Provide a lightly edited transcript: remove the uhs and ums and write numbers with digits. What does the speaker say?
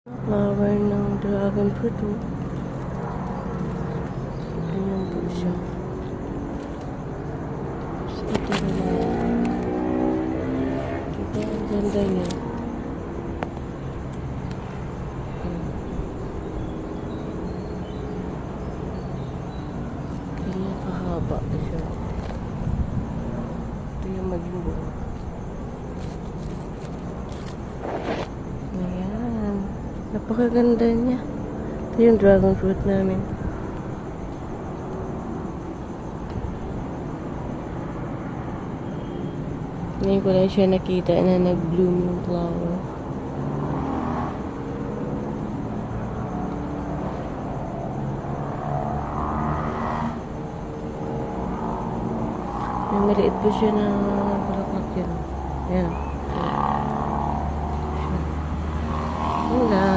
Flower ng dragon fruit. Oh. Ganyan po siya. So, ito naman. Diba? Ang ganda niya. Ganyan kahaba siya. Ito yung maging buo. Ayan. Napakaganda niya. Ito yung dragon fruit namin. Ngayon ko lang siya nakita na nag-bloom yung flower. May maliit po siya na bulaklak yan. Ayan.